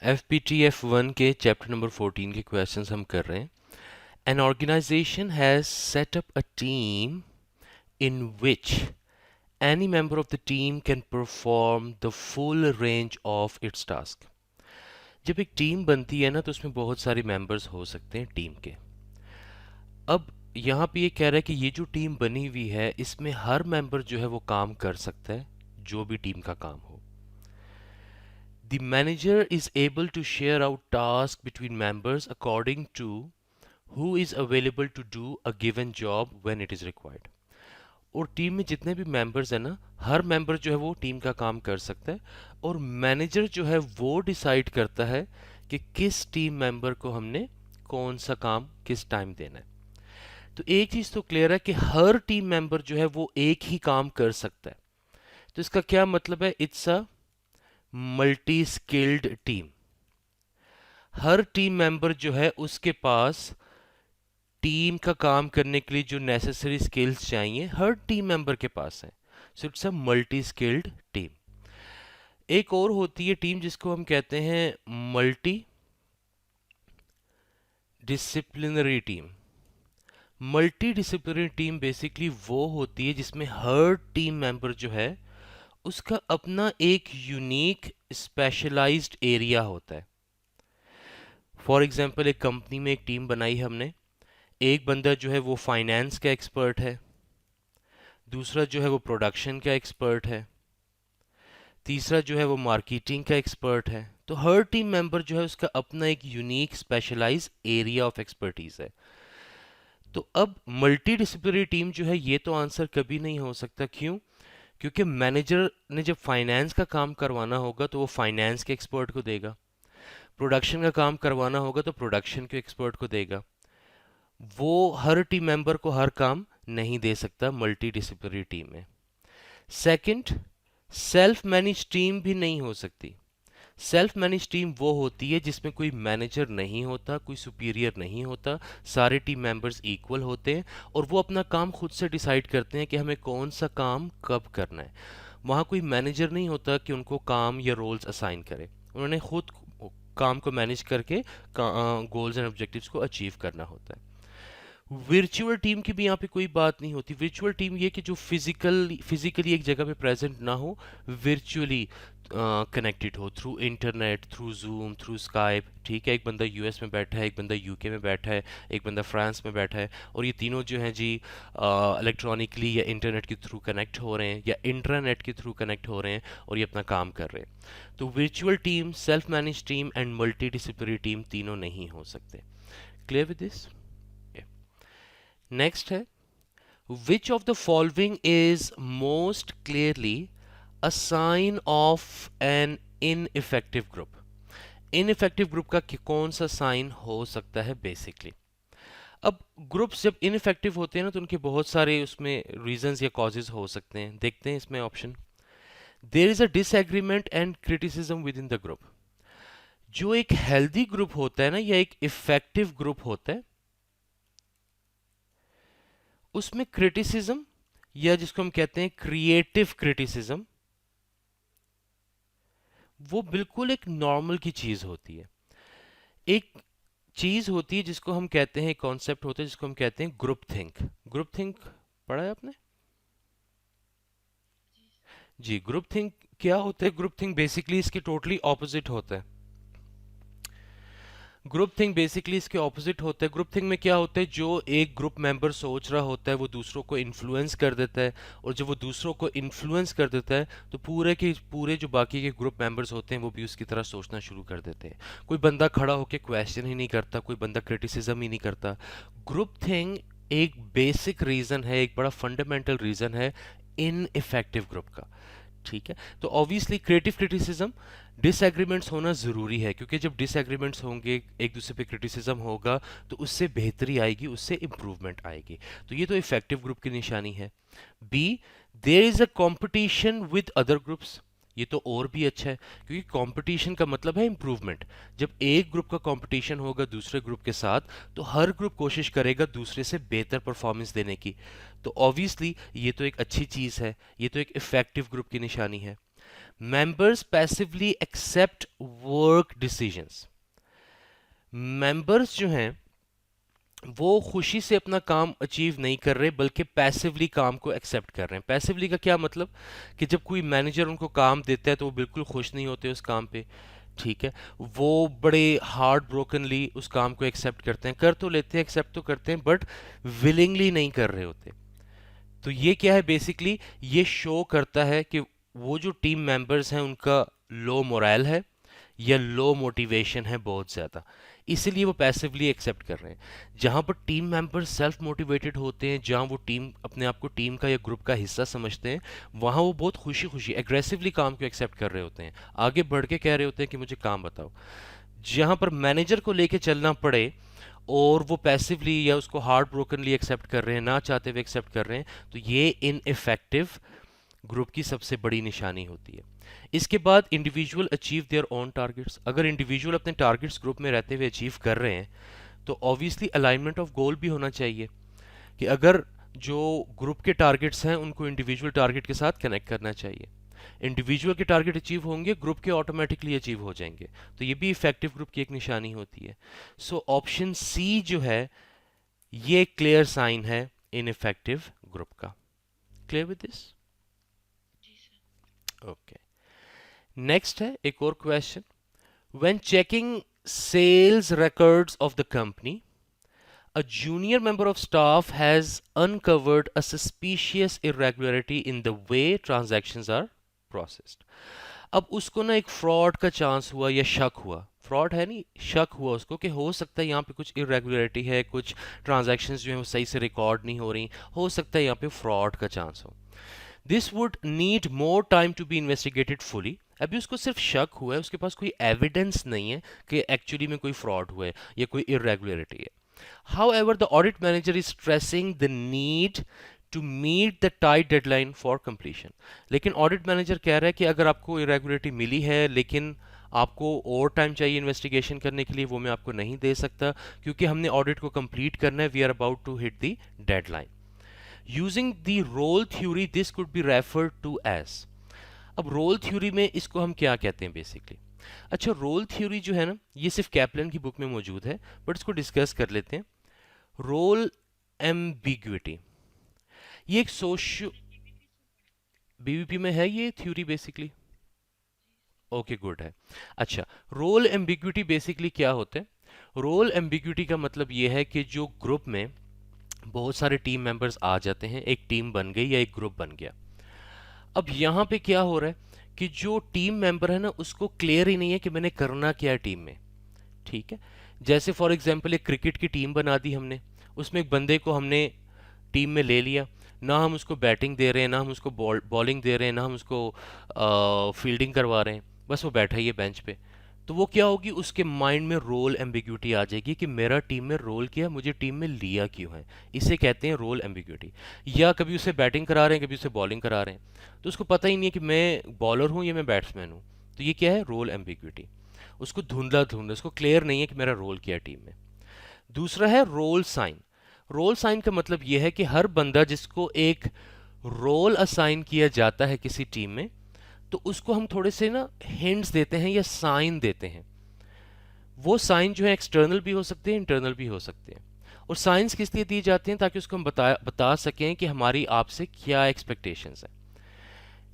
FPTF 1 के chapter number 14 के questions हम कर रहे हैं। An organization has set up a team in which any member of the team can perform the full range of its task. जब एक team बनती है ना तो उसमें बहुत सारे मेंबर्स हो सकते हैं टीम के। अब यहाँ पे ये कह रहा है कि ये जो टीम बनी हुई है इसमें हर मेंबर जो है वो काम कर सकता है, जो भी टीम का काम हो। The manager is able to share out tasks between members according to who is available to do a given job when it is required. और टीम में जितने भी मेंबर्स हैं ना, हर मेंबर जो है वो टीम का काम कर सकता है और मैनेजर जो है वो डिसाइड करता है कि किस टीम मेंबर को हमने कौन सा काम किस टाइम देना है। तो एक चीज़ तो क्लियर है कि हर टीम मेंबर जो है वो एक ही काम कर सकता है। तो इसका क्या मतलब है? It's a multi skilled team. Her team member जो है उसके पास टीम का काम करने के लिए जो नेसेसरी स्किल्स चाहिए हर टीम मेंबर के पास है। So it's a multi skilled team. एक और होती है टीम जिसको हम कहते हैं multi disciplinary team. Multi disciplinary team basically वो होती है जिसमें हर टीम मेंबर जो है उसका अपना एक यूनिक स्पेशलाइज्ड एरिया होता है। फॉर एग्जांपल एक कंपनी में एक टीम बनाई हमने, एक बंदा जो है वो फाइनेंस का एक्सपर्ट है, दूसरा जो है वो प्रोडक्शन का एक्सपर्ट है, तीसरा जो है वो मार्केटिंग का एक्सपर्ट है। तो हर टीम मेंबर जो है उसका अपना एक unique specialise area of expertise है। तो अब मल्टी डिसिप्लिनरी टीम जो है ये तो आंसर कभी नहीं हो सकता। क्यों? क्योंकि मैनेजर ने जब फाइनेंस का काम करवाना होगा तो वो फाइनेंस के एक्सपर्ट को देगा, प्रोडक्शन का काम करवाना होगा तो प्रोडक्शन के एक्सपर्ट को देगा। वो हर टीम मेंबर को हर काम नहीं दे सकता मल्टी डिसिप्लिनरी टीम में। सेकंड, सेल्फ मैनेज टीम भी नहीं हो सकती। सेल्फ मैनेज टीम वो होती है जिसमें कोई मैनेजर नहीं होता, कोई सुपीरियर नहीं होता, सारे टीम मेंबर्स इक्वल होते हैं और वो अपना काम खुद से डिसाइड करते हैं कि हमें कौन सा काम कब करना है। वहाँ कोई मैनेजर नहीं होता कि उनको काम या रोल्स असाइन करे, उन्होंने खुद काम को मैनेज करके गोल्स एंड ऑब्जेक्टिव्स को अचीव करना होता है। वर्चुअल टीम की भी यहाँ पे कोई बात नहीं होती। वर्चुअल टीम ये कि जो फिजिकली एक जगह पे प्रेजेंट ना हो, वर्चुअली कनेक्टेड हो through internet, through zoom, through Skype. ठीक है, एक बंदा यूएस में बैठा है, एक बंदा यूके में बैठा है, एक बंदा फ्रांस में बैठा है और ये तीनों जो हैं जी इलेक्ट्रॉनिकली या इंटरनेट के थ्रू कनेक्ट हो रहे हैं या इंटरनेट के थ्रू कनेक्ट हो रहे हैं और ये अपना काम कर रहे हैं। तो virtual team, self manage team and multidisciplinary team तीनों नहीं हो सकते। Clear with this? नेक्स्ट है, which of the following is most clearly a sign of an ineffective group. Ineffective group का कौन सा साइन हो सकता है बेसिकली? अब ग्रुप्स जब इनइफेक्टिव होते हैं ना तो उनके बहुत सारे उसमें रीजंस या कॉजेज हो सकते हैं। देखते हैं इसमें option. There is a disagreement and criticism with in the group. जो एक हेल्दी ग्रुप होता है ना या एक इफेक्टिव ग्रुप होता है उसमें क्रिटिसिज्म या जिसको हम कहते हैं क्रिएटिव क्रिटिसिज्म, वो बिल्कुल एक नॉर्मल की चीज होती है। एक चीज होती है जिसको हम कहते हैं, कॉन्सेप्ट होता है जिसको हम कहते हैं ग्रुप थिंक। ग्रुप थिंक पढ़ा है आपने जी? ग्रुप थिंक क्या होता है? ग्रुप थिंक बेसिकली इसके टोटली ऑपोजिट होता है। ग्रुप थिंक बेसिकली इसके ऑपोजिट होता है। ग्रुप थिंक में क्या होता है, जो एक ग्रुप मेंबर सोच रहा होता है वो दूसरों को इन्फ्लुएंस कर देता है और जब वो दूसरों को इन्फ्लुएंस कर देता है तो पूरे के पूरे जो बाकी के ग्रुप मेंबर्स होते हैं वो भी उसकी तरह सोचना शुरू कर देते हैं। कोई बंदा खड़ा होकर क्वेश्चन ही नहीं करता, कोई बंदा क्रिटिसिज्म ही नहीं करता। ग्रुप थिंक एक बेसिक रीजन है, एक बड़ा फंडामेंटल रीजन है इन इफेक्टिव ग्रुप का। ठीक है, तो ऑब्वियसली क्रिएटिव क्रिटिसिज्म, डिसएग्रीमेंट्स होना ज़रूरी है क्योंकि जब डिसएग्रीमेंट्स होंगे, एक दूसरे पे क्रिटिसिज्म होगा तो उससे बेहतरी आएगी, उससे इम्प्रूवमेंट आएगी। तो ये तो इफेक्टिव ग्रुप की निशानी है। B, there is a competition with other groups. ये तो और भी अच्छा है क्योंकि कंपटीशन का मतलब है इम्प्रूवमेंट। जब एक ग्रुप का कंपटीशन होगा दूसरे ग्रुप के साथ तो हर ग्रुप कोशिश करेगा दूसरे से बेहतर परफॉर्मेंस देने की। तो ऑब्वियसली ये तो एक अच्छी चीज़ है, ये तो एक इफेक्टिव ग्रुप की निशानी है। Members passively accept work decisions. Members जो हैं वो खुशी से अपना काम अचीव नहीं कर रहे बल्कि पैसिवली काम को एक्सेप्ट कर रहे हैं। पैसिवली का क्या मतलब कि जब कोई मैनेजर उनको काम देता है तो वो बिल्कुल खुश नहीं होते उस काम पे, ठीक है। वो बड़े हार्ड ब्रोकनली उस काम को एक्सेप्ट करते हैं, कर तो लेते हैं, एक्सेप्ट तो करते हैं, बट विलिंगली नहीं कर रहे होते। तो ये क्या है बेसिकली, ये शो करता है कि वो जो टीम मेंबर्स हैं उनका लो मोरल है या लो मोटिवेशन है बहुत ज़्यादा, इसीलिए वो पैसिवली एक्सेप्ट कर रहे हैं। जहाँ पर टीम मेंबर्स सेल्फ मोटिवेटेड होते हैं, जहाँ वो टीम अपने आप को टीम का या ग्रुप का हिस्सा समझते हैं, वहाँ वो बहुत खुशी खुशी एग्रेसिवली काम को एक्सेप्ट कर रहे होते हैं, आगे बढ़ के कह रहे होते हैं कि मुझे काम बताओ। जहाँ पर मैनेजर को लेके चलना पड़े और वो पैसिवली या उसको हार्ड ब्रोकनली एक्सेप्ट कर रहे हैं, ना चाहते हुए एक्सेप्ट कर रहे हैं, तो ये इनइफेक्टिव ग्रुप की सबसे बड़ी निशानी होती है। इसके बाद individual achieve their own targets. अगर इंडिविजुअल अपने टारगेट्स ग्रुप में रहते हुए अचीव कर रहे हैं तो ऑब्वियसली अलाइनमेंट ऑफ गोल भी होना चाहिए कि अगर जो ग्रुप के टारगेट्स हैं उनको इंडिविजुअल टारगेट के साथ कनेक्ट करना चाहिए। इंडिविजुअल के टारगेट अचीव होंगे, ग्रुप के ऑटोमेटिकली अचीव हो जाएंगे, तो ये भी इफेक्टिव ग्रुप की एक निशानी होती है। सो ऑप्शन सी जो है ये क्लियर साइन है इनइफेक्टिव ग्रुप का। Clear with this? Okay, next है एक और question. When checking sales records of the company, a junior member of staff has uncovered a suspicious irregularity in the way transactions are processed. अब उसको ना एक fraud का chance हुआ या शक हुआ, फ्रॉड है नहीं, शक हुआ उसको कि हो सकता है यहाँ पे कुछ इरेगुलरिटी है, कुछ ट्रांजैक्शंस जो है वो सही से रिकॉर्ड नहीं हो रही, हो सकता है यहाँ पे फ्रॉड का चांस हो। This would need more time to be investigated fully. अभी उसको सिर्फ शक हुआ है, उसके पास कोई एविडेंस नहीं है कि एक्चुअली में कोई फ्रॉड हुआ है या कोई इरेगुलरिटी है। However, the audit manager is stressing the need to meet the tight deadline for completion. लेकिन ऑडिट मैनेजर कह रहा है कि अगर आपको इरेगुलरिटी मिली है लेकिन आपको और टाइम चाहिए इन्वेस्टिगेशन करने के लिए, वो मैं आपको नहीं दे सकता क्योंकि हमने ऑडिट को कंप्लीट करना है, we are about to hit the deadline. Using the role theory this could be referred to as. अब रोल थ्योरी में इसको हम क्या कहते हैं बेसिकली? अच्छा, रोल थ्योरी जो है ना ये सिर्फ कैप्लन की बुक में मौजूद है, बट इसको डिस्कस कर लेते हैं। रोल एम्बिग्विटी, ये एक सोशो बीवीपी में है ये थ्योरी बेसिकली। ओके गुड है। अच्छा, रोल एम्बिग्विटी बेसिकली क्या होता है? रोल एम्बिग्विटी का मतलब ये है कि जो ग्रुप में बहुत सारे टीम मेंबर्स आ जाते हैं, एक टीम बन गई या एक ग्रुप बन गया। अब यहाँ पे क्या हो रहा है कि जो टीम मेंबर है ना उसको क्लियर ही नहीं है कि मैंने करना क्या है टीम में, ठीक है। जैसे फॉर एग्जांपल एक क्रिकेट की टीम बना दी हमने, उसमें एक बंदे को हमने टीम में ले लिया, ना हम उसको बैटिंग दे रहे हैं, ना हम उसको बॉलिंग दे रहे हैं, ना हम उसको फील्डिंग करवा रहे हैं, बस वो बैठा ही है बेंच पे। तो वो क्या होगी, उसके माइंड में रोल एम्बिग्यूटी आ जाएगी कि मेरा टीम में रोल क्या है, मुझे टीम में लिया क्यों है। इसे कहते हैं रोल एम्बिग्यूटी। या कभी उसे बैटिंग करा रहे हैं, कभी उसे बॉलिंग करा रहे हैं, तो उसको पता ही नहीं है कि मैं बॉलर हूँ या मैं बैट्समैन हूँ। तो ये क्या है, रोल एम्बिग्यूटी। उसको धुंधला धुंधला, उसको क्लियर नहीं है कि मेरा रोल क्या है टीम में। दूसरा है रोल साइन। रोल साइन का मतलब यह है कि हर बंदा जिसको एक रोल असाइन किया जाता है किसी टीम में, तो उसको हम थोड़े से ना हिंट्स देते हैं या साइन देते हैं। वो साइन जो है एक्सटर्नल भी हो सकते हैं, इंटरनल भी हो सकते हैं। और साइंस किस लिए दी जाती हैं? ताकि उसको हम बता सकें कि हमारी आपसे क्या एक्सपेक्टेशंस हैं।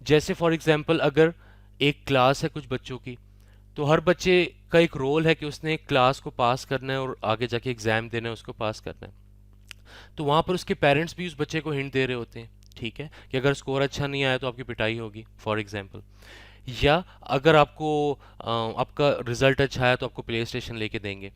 जैसे फॉर एग्जांपल अगर एक क्लास है कुछ बच्चों की, तो हर बच्चे का एक रोल है कि उसने क्लास को पास करना है और आगे जाके एग्जाम देना है, उसको पास करना है। तो वहाँ पर उसके पेरेंट्स भी उस बच्चे को हिंट दे रहे होते हैं, ठीक है, कि अगर स्कोर अच्छा नहीं आया तो आपकी पिटाई होगी फॉर एग्जांपल। या अगर आपको आपका रिजल्ट अच्छा है तो आपको प्ले स्टेशन लेके देंगे।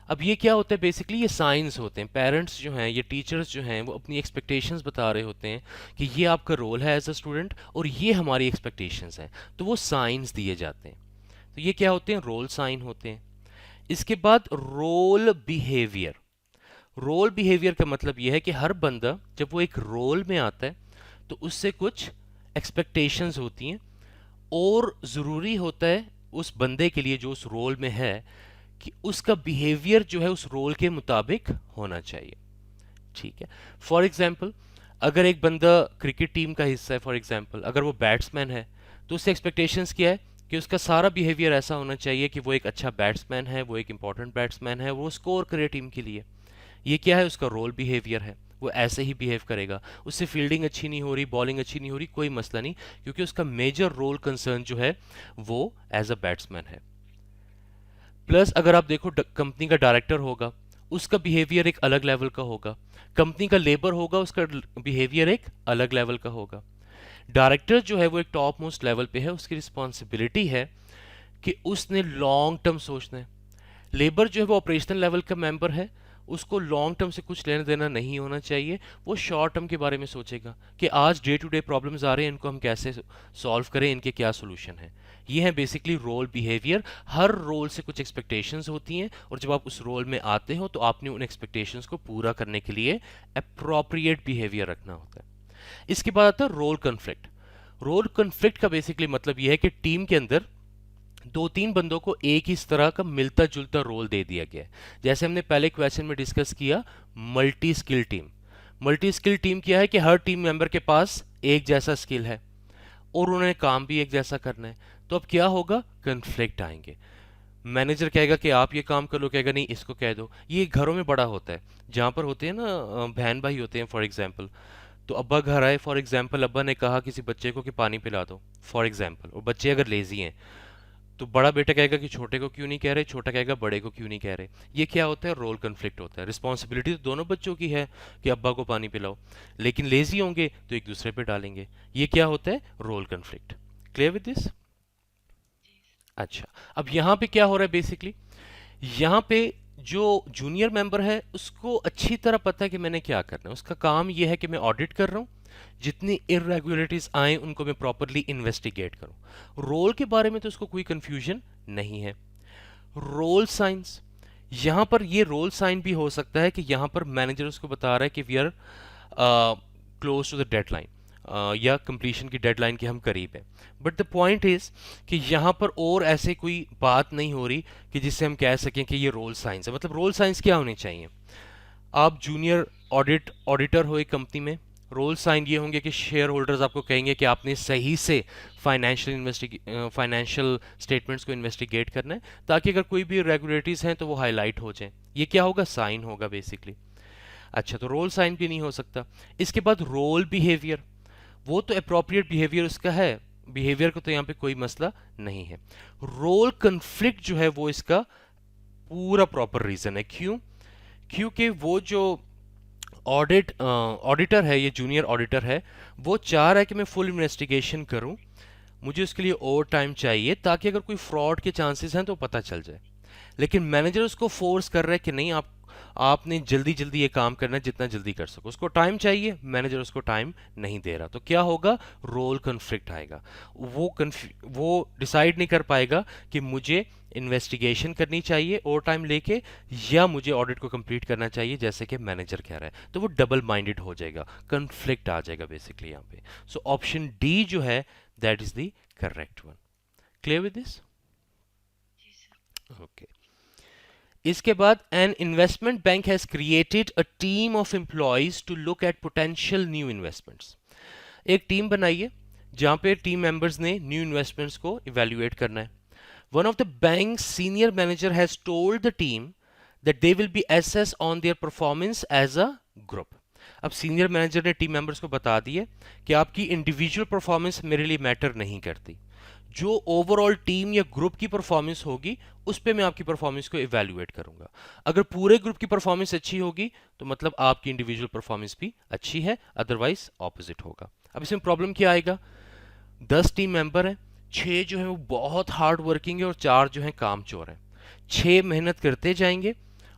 अब ये क्या होता है बेसिकली, ये साइंस होते हैं। पेरेंट्स जो हैं, ये टीचर्स जो हैं, वो अपनी एक्सपेक्टेशंस बता रहे होते हैं कि ये आपका रोल है एज अ स्टूडेंट और ये हमारी एक्सपेक्टेशंस हैं, तो वो साइंस दिए जाते हैं। तो ये क्या होते हैं, रोल साइन होते हैं। इसके बाद रोल बिहेवियर। रोल बिहेवियर का मतलब यह है कि हर बंदा जब वो एक रोल में आता है तो उससे कुछ एक्सपेक्टेशंस होती हैं और ज़रूरी होता है उस बंदे के लिए जो उस रोल में है कि उसका बिहेवियर जो है उस रोल के मुताबिक होना चाहिए, ठीक है। फॉर एग्जाम्पल अगर एक बंदा क्रिकेट टीम का हिस्सा है, फॉर एग्जाम्पल अगर वो बैट्समैन है, तो उससे एक्सपेक्टेशंस क्या है कि उसका सारा बिहेवियर ऐसा होना चाहिए कि वो एक अच्छा बैट्समैन है, वो एक इंपॉर्टेंट बैट्समैन है, वो स्कोर करे टीम के लिए। ये क्या है, उसका रोल बिहेवियर है, वो ऐसे ही बिहेव करेगा। उससे फील्डिंग अच्छी नहीं हो रही, बॉलिंग अच्छी नहीं हो रही, कोई मसला नहीं, क्योंकि उसका मेजर रोल कंसर्न जो है वो एज अ बैट्समैन है। प्लस अगर आप देखो कंपनी का डायरेक्टर होगा, उसका बिहेवियर एक अलग लेवल का होगा। कंपनी का लेबर होगा, उसका बिहेवियर एक अलग लेवल का होगा। डायरेक्टर जो है वो एक टॉप मोस्ट लेवल पे है, उसकी रिस्पॉन्सिबिलिटी है कि उसने लॉन्ग टर्म सोचना है। लेबर जो है वो ऑपरेशनल लेवल का मेंबर है, उसको लॉन्ग टर्म से कुछ लेना देना नहीं होना चाहिए। वो शॉर्ट टर्म के बारे में सोचेगा कि आज डे टू डे प्रॉब्लम्स आ रहे हैं, इनको हम कैसे सॉल्व करें, इनके क्या सोल्यूशन है। ये है बेसिकली रोल बिहेवियर। हर रोल से कुछ एक्सपेक्टेशंस होती हैं, और जब आप उस रोल में आते हो तो आपने उन एक्सपेक्टेशंस को पूरा करने के लिए अप्रोप्रिएट बिहेवियर रखना होता है। इसके बाद आता है रोल कन्फ्लिक्ट। रोल कन्फ्लिक्ट का बेसिकली मतलब यह है कि टीम के अंदर दो तीन बंदों को एक ही तरह का मिलता जुलता रोल दे दिया गया है। जैसे हमने पहले क्वेश्चन में डिस्कस किया, multi skill team. Multi skill team क्या है कि हर टीम मेंबर के पास एक जैसा स्किल है और उन्हें काम भी एक जैसा करना है। तो अब क्या होगा, कन्फ्लिक्ट आएंगे। मैनेजर कहेगा कि आप ये काम कर लो, कहेगा नहीं इसको कह दो। ये घरों में बड़ा होता है, जहां पर होते हैं ना बहन भाई होते हैं फॉर एग्जाम्पल। तो अब्बा घर आए, फॉर एग्जाम्पल अब्बा ने कहा किसी बच्चे को कि पानी पिला दो फॉर एग्जाम्पल, और बच्चे अगर लेजी हैं तो बड़ा बेटा कहेगा कि छोटे को क्यों नहीं कह रहे, छोटा कहेगा बड़े को क्यों नहीं कह रहे। ये क्या होता है, रोल कन्फ्लिक्ट होता है। रिस्पॉन्सिबिलिटी तो दोनों बच्चों की है कि अब्बा को पानी पिलाओ, लेकिन लेजी होंगे तो एक दूसरे पे डालेंगे। ये क्या होता है, role conflict. Clear with this? अच्छा, अब यहाँ पे क्या हो रहा है बेसिकली, यहाँ पे जो जूनियर मेंबर है उसको अच्छी तरह पता है कि मैंने क्या करना है। उसका काम ये है कि मैं ऑडिट कर रहा हूँ, जितनी इरेगुलरिटीज आए उनको मैं प्रॉपरली इन्वेस्टिगेट करूँ। रोल के बारे में तो उसको कोई कंफ्यूजन नहीं है। रोल साइंस, यहाँ पर ये रोल साइन भी हो सकता है कि यहाँ पर मैनेजर उसको बता रहा है कि we are close to the deadline, या कंप्लीशन की डेडलाइन के हम करीब हैं। बट द पॉइंट इज कि यहाँ पर और ऐसे कोई बात नहीं हो रही कि जिससे हम कह सकें कि ये रोल साइंस है। मतलब रोल साइंस क्या होने चाहिए, आप जूनियर ऑडिटर हो एक कंपनी में, रोल साइन ये होंगे कि शेयर होल्डर्स आपको कहेंगे कि आपने सही से फाइनेंशियल स्टेटमेंट्स को इन्वेस्टिगेट करना है, ताकि अगर कोई भी रेगुलेटरीज हैं तो वो हाईलाइट हो जाए। ये क्या होगा, साइन होगा बेसिकली। अच्छा, तो रोल साइन भी नहीं हो सकता। इसके बाद रोल बिहेवियर, वो तो अप्रोप्रिएट बिहेवियर उसका है, बिहेवियर का तो यहाँ पे कोई मसला नहीं है। रोल कन्फ्लिक्ट जो है वो इसका पूरा प्रॉपर रीजन है। क्यों? क्योंकि वो जो ऑडिटर है, ये जूनियर ऑडिटर है, वो चाह रहा है कि मैं फुल इन्वेस्टिगेशन करूं, मुझे उसके लिए और टाइम चाहिए ताकि अगर कोई फ्रॉड के चांसेस हैं तो पता चल जाए। लेकिन मैनेजर उसको फोर्स कर रहा है कि नहीं, आपने जल्दी जल्दी ये काम करना है, जितना जल्दी कर सको। उसको टाइम चाहिए, मैनेजर उसको टाइम नहीं दे रहा, तो क्या होगा, रोल कन्फ्लिक्ट आएगा। वो डिसाइड नहीं कर पाएगा कि मुझे इन्वेस्टिगेशन करनी चाहिए और टाइम लेके, या मुझे ऑडिट को कंप्लीट करना चाहिए जैसे कि मैनेजर कह रहा है। तो वो डबल माइंडेड हो जाएगा, कन्फ्लिक्ट आ जाएगा बेसिकली यहाँ पे। सो ऑप्शन डी जो है that is the correct one. Clear with this? Okay. इसके बाद an investment bank has created a team of employees to look at potential new investments. एक टीम बनाइए जहां पे टीम मेंबर्स ने न्यू इन्वेस्टमेंट्स को इवेल्युएट करना है। One of the bank senior manager has told the team that they will be assess on their performance as a group. अब senior manager ने टीम मेंबर्स को बता दिया कि आपकी इंडिविजुअल परफॉर्मेंस मेरे लिए मैटर नहीं करती, जो ओवरऑल टीम या ग्रुप की परफॉर्मेंस होगी उस पे मैं आपकी परफॉर्मेंस को इवैल्यूएट करूंगा। अगर पूरे ग्रुप की परफॉर्मेंस अच्छी होगी तो मतलब आपकी इंडिविजुअल परफॉर्मेंस भी अच्छी है, अदरवाइज ऑपोजिट होगा। अब इसमें प्रॉब्लम क्या आएगा, 10 टीम मेंबर हैं, 6 जो है वो बहुत हार्ड वर्किंग है और 4 जो है काम चोर हैं। 6 मेहनत करते जाएंगे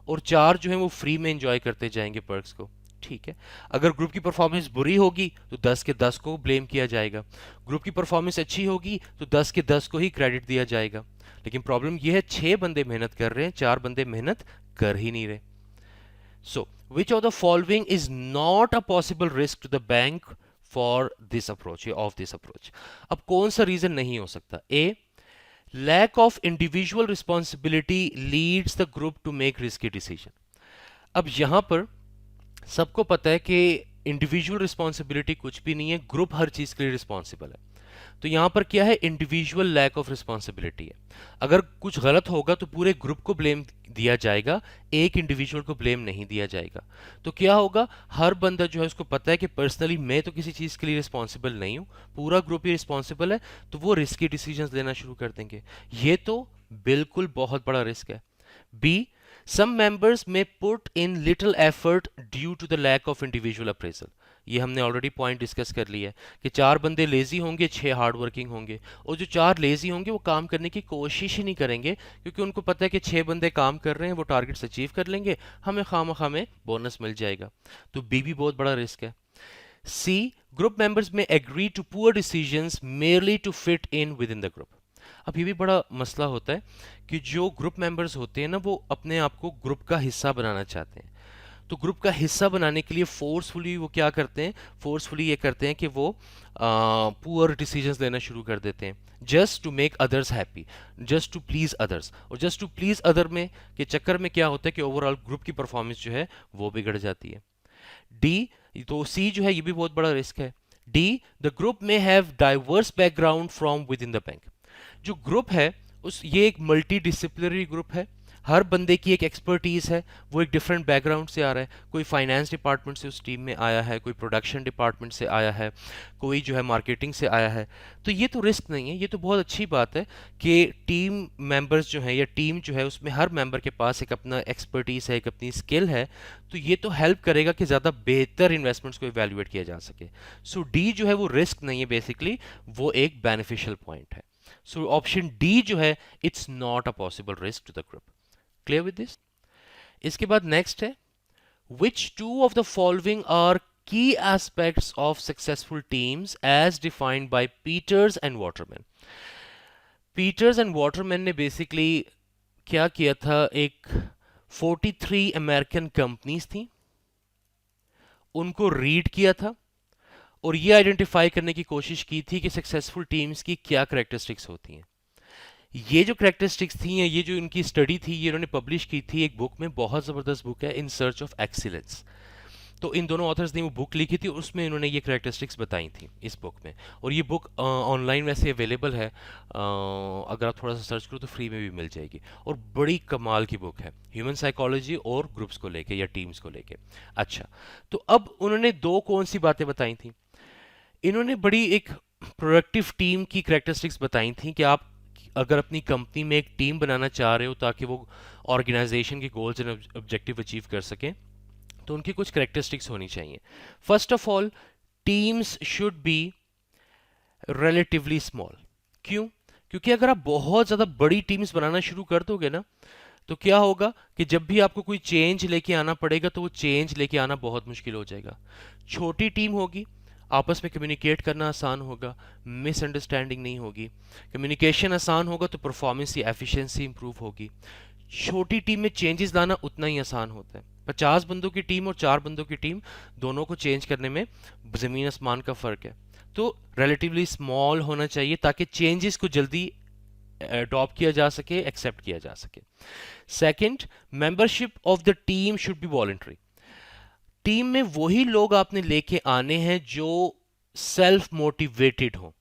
और 4 जो है वो फ्री में एंजॉय करते जाएंगे पर्क्स को। ठीक है, अगर ग्रुप की परफॉर्मेंस बुरी होगी तो 10 के 10 को ब्लेम किया जाएगा, ग्रुप की परफॉर्मेंस अच्छी होगी तो 10 के 10 को ही क्रेडिट दिया जाएगा। लेकिन प्रॉब्लम यह है 6 बंदे मेहनत कर रहे हैं, 4 बंदे मेहनत कर ही नहीं रहे। So which of the following is not a possible risk to the bank for this approach, of this approach. अब कौन सा रीजन नहीं हो सकता, a lack of individual responsibility leads the group to make risky decision. अब यहां पर सबको पता है कि इंडिविजुअल रिस्पॉन्सिबिलिटी कुछ भी नहीं है, ग्रुप हर चीज के लिए रिस्पॉन्सिबल है। तो यहाँ पर क्या है, इंडिविजुअल लैक ऑफ रिस्पॉन्सिबिलिटी है। अगर कुछ गलत होगा तो पूरे ग्रुप को ब्लेम दिया जाएगा, एक इंडिविजुअल को ब्लेम नहीं दिया जाएगा। तो क्या होगा, हर बंदा जो है उसको पता है कि पर्सनली मैं तो किसी चीज़ के लिए रिस्पॉन्सिबल नहीं हूँ, पूरा ग्रुप ही रिस्पॉन्सिबल है, तो वो रिस्की डिसीजंस लेना शुरू कर देंगे। ये तो बिल्कुल बहुत बड़ा रिस्क है। B, some members may put in little effort due to the lack of individual appraisal। ये हमने ऑलरेडी पॉइंट डिस्कस कर लिया है कि 4 बंदे लेजी होंगे, 6 हार्ड वर्किंग होंगे, और जो 4 लेजी होंगे वो काम करने की कोशिश ही नहीं करेंगे, क्योंकि उनको पता है कि 6 बंदे काम कर रहे हैं, वो टारगेट्स अचीव कर लेंगे, हमें खामखा में बोनस मिल जाएगा। तो बी भी बहुत बड़ा रिस्क है। C, group members may agree to poor decisions merely to fit in with in the group. अब ये भी बड़ा मसला होता है कि जो ग्रुप मेंबर्स होते हैं ना, वो अपने आप को ग्रुप का हिस्सा बनाना चाहते हैं। तो ग्रुप का हिस्सा बनाने के लिए फोर्सफुली वो क्या करते हैं, फोर्सफुली ये करते हैं कि वो पुअर डिसीजंस लेना शुरू कर देते हैं, just to make others happy, just to please others. और जस्ट टू प्लीज अदर में के चक्कर में क्या होता है कि ओवरऑल ग्रुप की परफॉर्मेंस जो है वो बिगड़ जाती है। डी, तो सी जो है ये भी बहुत बड़ा रिस्क है। डी, द ग्रुप में have diverse background from with in the bank. जो ग्रुप है उस ये एक मल्टी डिसिप्लिनरी ग्रुप है, हर बंदे की एक एक्सपर्टीज है, वो एक डिफरेंट बैकग्राउंड से आ रहा है, कोई फाइनेंस डिपार्टमेंट से उस टीम में आया है, कोई प्रोडक्शन डिपार्टमेंट से आया है, कोई जो है मार्केटिंग से आया है। तो ये तो रिस्क नहीं है, ये तो बहुत अच्छी बात है कि टीम मेंबर्स जो है या टीम जो है उसमें हर मेंबर के पास एक अपना एक्सपर्टीज है, एक अपनी स्किल है। तो ये तो हेल्प करेगा कि ज़्यादा बेहतर इन्वेस्टमेंट्स को इवेल्युएट किया जा सके। सो डी जो है वो रिस्क नहीं है, बेसिकली वो एक बेनिफिशियल पॉइंट है। सो ऑप्शन डी जो है, it's not a possible risk to the group. Clear with this? इसके बाद नेक्स्ट है, which two of the following are key aspects of successful teams as defined by Peters and Waterman. Peters and Waterman ने basically क्या किया था, एक 43 American companies थी, उनको रीड किया था और ये आइडेंटिफाई करने की कोशिश की थी कि सक्सेसफुल टीम्स की क्या करेक्टरिस्टिक्स होती हैं। ये जो करेक्टरिस्टिक्स थी, ये जो इनकी स्टडी थी, ये इन्होंने पब्लिश की थी एक बुक में, बहुत ज़बरदस्त बुक है, इन सर्च ऑफ एक्सीलेंस। तो इन दोनों ऑथर्स ने वो बुक लिखी थी, उसमें इन्होंने ये करेक्टरिस्टिक्स बताई थी इस बुक में। और ये बुक ऑनलाइन वैसे अवेलेबल है, अगर आप थोड़ा सा सर्च करो तो फ्री में भी मिल जाएगी, और बड़ी कमाल की बुक है, ह्यूमन साइकोलॉजी और ग्रुप्स को लेके या टीम्स को लेके। अच्छा, तो अब उन्होंने दो कौन सी बातें बताई थी, इन्होंने बड़ी एक प्रोडक्टिव टीम की करेक्टरिस्टिक्स बताई थी कि आप अगर अपनी कंपनी में एक टीम बनाना चाह रहे हो ताकि वो ऑर्गेनाइजेशन के गोल्स एंड ऑब्जेक्टिव अचीव कर सकें, तो उनकी कुछ करेक्टरिस्टिक्स होनी चाहिए। First of all, teams should B relatively small. क्यों? क्योंकि अगर आप बहुत ज़्यादा बड़ी टीम्स बनाना शुरू कर दोगे ना, तो क्या होगा कि जब भी आपको कोई चेंज लेके आना पड़ेगा तो वो चेंज लेके आना बहुत मुश्किल हो जाएगा। छोटी टीम होगी, आपस में कम्युनिकेट करना आसान होगा, मिसअंडरस्टैंडिंग नहीं होगी, कम्युनिकेशन आसान होगा तो परफॉर्मेंस या एफिशिएंसी इंप्रूव होगी। छोटी टीम में चेंजेस लाना उतना ही आसान होता है। 50 बंदों की टीम और 4 बंदों की टीम, दोनों को चेंज करने में ज़मीन आसमान का फ़र्क है। तो रिलेटिवली स्मॉल होना चाहिए ताकि चेंजेस को जल्दी अडॉप्ट किया जा सके, एक्सेप्ट किया जा सके। Second, membership of the team should be voluntary. Team में वही लोग आपने लेके आने हैं जो सेल्फ मोटिवेटेड हो।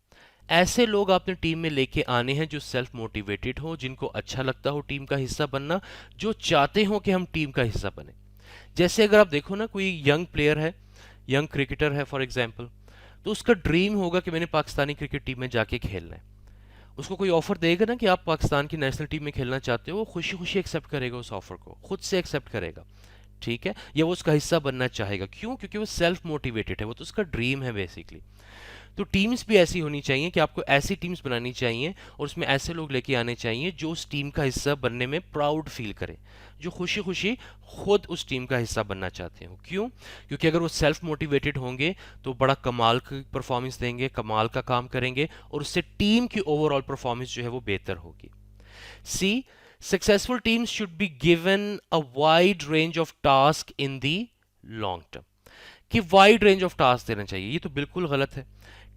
ऐसे लोग आपने टीम में लेके आने हैं जो सेल्फ मोटिवेटेड हो, जिनको अच्छा लगता हो टीम का हिस्सा बनना, जो चाहते हो कि हम टीम का हिस्सा बने। जैसे अगर आप देखो ना, कोई यंग प्लेयर है, यंग क्रिकेटर है फॉर एग्जांपल, तो उसका ड्रीम होगा कि मैंने पाकिस्तानी क्रिकेट टीम में जाके खेलना है। उसको कोई ऑफर देगा ना कि आप पाकिस्तान की नेशनल टीम में खेलना चाहते हो, वो खुशी खुशी एक्सेप्ट करेगा, उस ऑफर को खुद से एक्सेप्ट करेगा, ठीक है, या वो उसका हिस्सा बनना चाहेगा। क्यों? क्योंकि वो सेल्फ मोटिवेटेड है, वो तो उसका ड्रीम है बेसिकली। तो टीम्स भी ऐसी होनी चाहिए कि आपको ऐसी टीम्स बनानी चाहिए और उसमें ऐसे लोग लेके आने चाहिए जो उस टीम का हिस्सा बनने में प्राउड फील करें, जो खुशी खुशी खुद उस टीम का हिस्सा बनना चाहते हो। क्यों? क्योंकि अगर वो सेल्फ मोटिवेटेड होंगे तो बड़ा कमाल की परफॉर्मेंस देंगे, कमाल का काम करेंगे, और उससे टीम की ओवरऑल परफॉर्मेंस जो है वो बेहतर होगी। See, successful teams should be given a wide range of task in the long term. कि वाइड रेंज ऑफ टास्क देना चाहिए, ये तो बिल्कुल गलत है।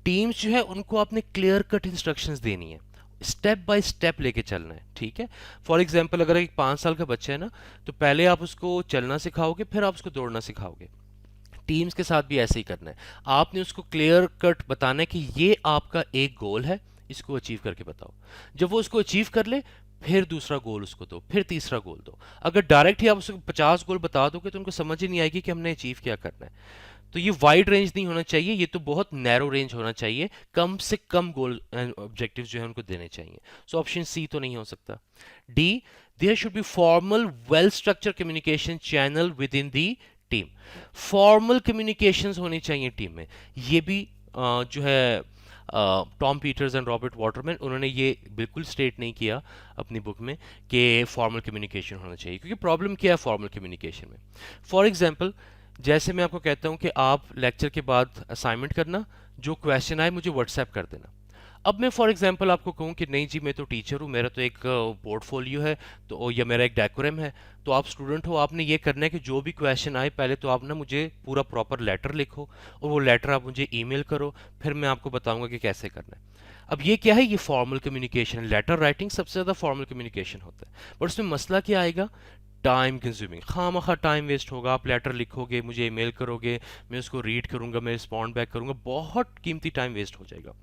टीम्स जो है उनको आपने क्लियर कट इंस्ट्रक्शंस देनी है, स्टेप बाय स्टेप लेके चलना है, ठीक है। फॉर एग्जांपल, अगर एक 5 साल का बच्चा है ना, तो पहले आप उसको चलना सिखाओगे, फिर आप उसको दौड़ना सिखाओगे। टीम्स के साथ भी ऐसे ही करना है। आपने उसको क्लियर कट बताना है कि ये आपका एक गोल है, इसको अचीव करके बताओ। जब वो उसको अचीव कर ले, फिर दूसरा गोल उसको दो, फिर तीसरा गोल दो। अगर डायरेक्ट ही आप उसको 50 गोल बता दोगे तो उनको समझ ही नहीं आएगी कि हमने अचीव क्या करना है। तो ये वाइड रेंज नहीं होना चाहिए, ये तो बहुत नैरो रेंज होना चाहिए। कम से कम गोल ऑब्जेक्टिव्स जो है उनको देने चाहिए। सो ऑप्शन सी तो नहीं हो सकता। D, there should be formal well structure communication channel within the team. Formal communications होनी चाहिए टीम में। ये भी जो है Tom Peters and Robert Waterman, उन्होंने ये बिल्कुल स्टेट नहीं किया अपनी बुक में कि फॉर्मल कम्युनिकेशन होना चाहिए। क्योंकि प्रॉब्लम क्या है फॉर्मल कम्युनिकेशन में? फॉर एग्जांपल, जैसे मैं आपको कहता हूं कि आप लेक्चर के बाद असाइनमेंट करना, जो क्वेश्चन आए मुझे व्हाट्सएप कर देना। अब मैं फॉर एग्जांपल आपको कहूं कि नहीं जी मैं तो टीचर हूं, मेरा तो एक पोर्टफोलियो है, तो या मेरा एक डेकोरम है, तो आप स्टूडेंट हो, आपने ये करना है कि जो भी क्वेश्चन आए पहले तो आप ना मुझे पूरा प्रॉपर लेटर लिखो और वो लेटर आप मुझे ईमेल करो, फिर मैं आपको बताऊंगा कि कैसे करना है। अब ये क्या है? ये फॉर्मल कम्युनिकेशन। लेटर राइटिंग सबसे ज़्यादा फॉर्मल कम्युनिकेशन होता है, बट उसमें मसला क्या आएगा? टाइम कंज्यूमिंग, खामखा टाइम वेस्ट होगा। आप लेटर लिखोगे, मुझे ईमेल करोगे, मैं उसको रीड करूंगा, मैं रिस्पॉन्ड बैक करूंगा, बहुत कीमती टाइम वेस्ट हो जाएगा।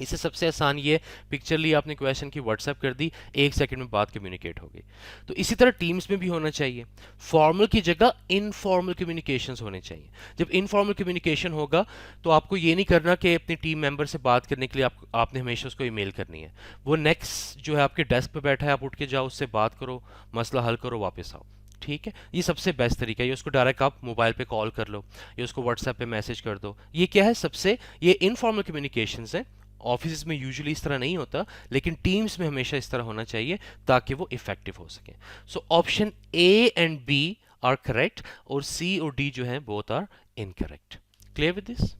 इससे सबसे आसान ये, पिक्चर ली आपने क्वेश्चन की, व्हाट्सएप कर दी, 1 सेकंड में बात कम्युनिकेट हो गई। तो इसी तरह टीम्स में भी होना चाहिए। फॉर्मल की जगह इनफॉर्मल कम्युनिकेशंस होने चाहिए। जब इनफॉर्मल कम्युनिकेशन होगा तो आपको ये नहीं करना कि अपनी टीम मेंबर से बात करने के लिए आपने हमेशा उसको ईमेल करनी है। वो नेक्स्ट जो है आपके डेस्क पे बैठा है, आप उठ के जाओ, उससे बात करो, मसला हल करो, वापस आओ। ठीक है, ये सबसे बेस्ट तरीका है। या उसको डायरेक्ट आप मोबाइल पे कॉल कर लो, या उसको व्हाट्सएप पे मैसेज कर दो। ये क्या है? सबसे ये इनफॉर्मल कम्युनिकेशंस है। ऑफिस में यूजुअली इस तरह नहीं होता, लेकिन टीम्स में हमेशा इस तरह होना चाहिए ताकि वो इफेक्टिव हो सके। So option A and B are correct, और सी और डी जो है both are incorrect. Clear with this?